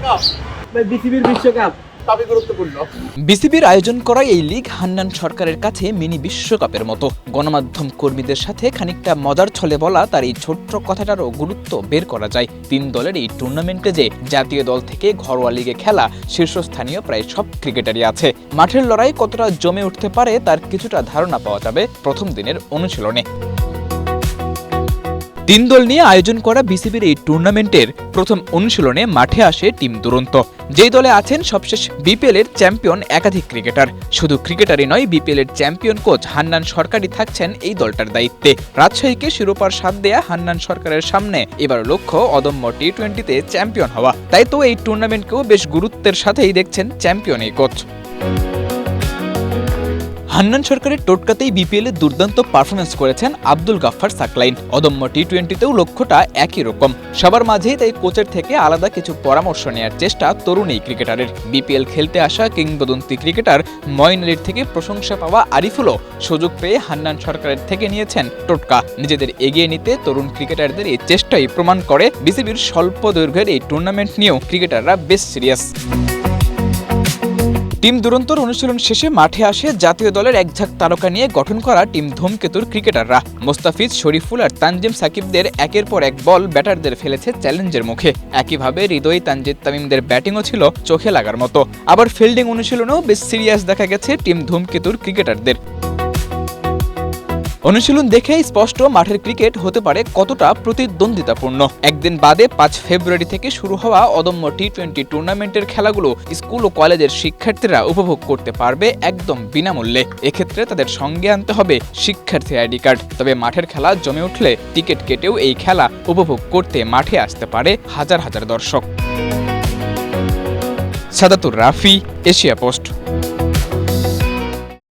বিসিবির বিশ্বকাপ সবই গুরুত্বপূর্ণ। বিসিবির আয়োজন করা এই লিগ হান্নান সরকারের কাছে মিনি বিশ্বকাপের মতো। গণমাধ্যম কর্মীদের সাথে খানিকটা মজার ছলে বলা তার এই ছোট্ট কথাটারও গুরুত্ব বের করা যায়। 3 দলের এই টুর্নামেন্টে যে জাতীয় দল থেকে ঘরোয়া লিগে খেলা শীর্ষস্থানীয় প্রায় সব ক্রিকেটারই আছে। মাঠের লড়াই কতটা জমে উঠতে পারে তার কিছুটা ধারণা পাওয়া যাবে প্রথম দিনের অনুশীলনে। 3 দল নিয়ে আয়োজন করা বিসিবির এই টুর্নামেন্টের প্রথম অনুশীলনে মাঠে আসে টিম দুরন্ত। যেই দলে আছেন সবশেষ বিপিএল এর চ্যাম্পিয়ন একাধিক ক্রিকেটার। শুধু ক্রিকেটারই নয়, বিপিএল এর চ্যাম্পিয়ন কোচ হান্নান সরকারই থাকছেন এই দলটার দায়িত্বে। রাজশাহীকে শিরোপার স্বাদ দেয়া হান্নান সরকারের সামনে এবার লক্ষ্য অদম্য টি-20তে চ্যাম্পিয়ন হওয়া। তাই তো এই টুর্নামেন্টকেও বেশ গুরুত্বের সাথেই দেখছেন চ্যাম্পিয়ন এই কোচ। হান্নান সরকারের টোটকাতেই বিপিএল এ দুর্দান্ত পারফরমেন্স করেছেন আব্দুল গাফফার সাকলাইন। অদম্য টি-20তেও লক্ষ্যটা একই রকম। সবার মাঝেই তাই কোচের থেকে আলাদা কিছু পরামর্শ নেয়ার চেষ্টা তরুণ এই ক্রিকেটারের। বিপিএল খেলতে আসা কিংবদন্তি ক্রিকেটার মঈন আলীর থেকে প্রশংসা পাওয়া আরিফুলও সুযোগ পেয়ে হান্নান সরকারের থেকে নিয়েছেন টোটকা। নিজেদের এগিয়ে নিতে তরুণ ক্রিকেটারদের এই চেষ্টাই প্রমাণ করে বিসিবির স্বল্প দৈর্ঘ্যের এই টুর্নামেন্ট নিয়েও ক্রিকেটাররা বেশ সিরিয়াস। টিম দুরন্তর অনুশীলন শেষে মাঠে আসে জাতীয় দলের এক ঝাঁক তারকা নিয়ে গঠন করা টিম ধূমকেতুর ক্রিকেটাররা। মোস্তাফিজ, শরীফুল আর তানজিম সাকিবদের একের পর এক বল ব্যাটারদের ফেলেছে চ্যালেঞ্জের মুখে। একইভাবে হৃদয়, তানজিদ তামিমদের ব্যাটিংও ছিল চোখে লাগার মতো। আবার ফিল্ডিং অনুশীলনেও বেশ সিরিয়াস দেখা গেছে টিম ধূমকেতুর ক্রিকেটারদের। অনুশীলন দেখেই স্পষ্ট মাঠের ক্রিকেট হতে পারে কতটা প্রতিদ্বন্দ্বিতাপূর্ণ। একদিন বাদে 5 ফেব্রুয়ারি থেকে শুরু হওয়া অদম্য টি-20 টুর্নামেন্টের খেলাগুলো স্কুল ও কলেজের শিক্ষার্থীরা উপভোগ করতে পারবে একদম বিনামূল্যে। এক্ষেত্রে তাদের সঙ্গে আনতে হবে শিক্ষার্থী আইডি কার্ড। তবে মাঠের খেলা জমে উঠলে টিকিট কেটেও এই খেলা উপভোগ করতে মাঠে আসতে পারে হাজার হাজার দর্শক। সাদাতুর রাফি, এশিয়া পোস্ট।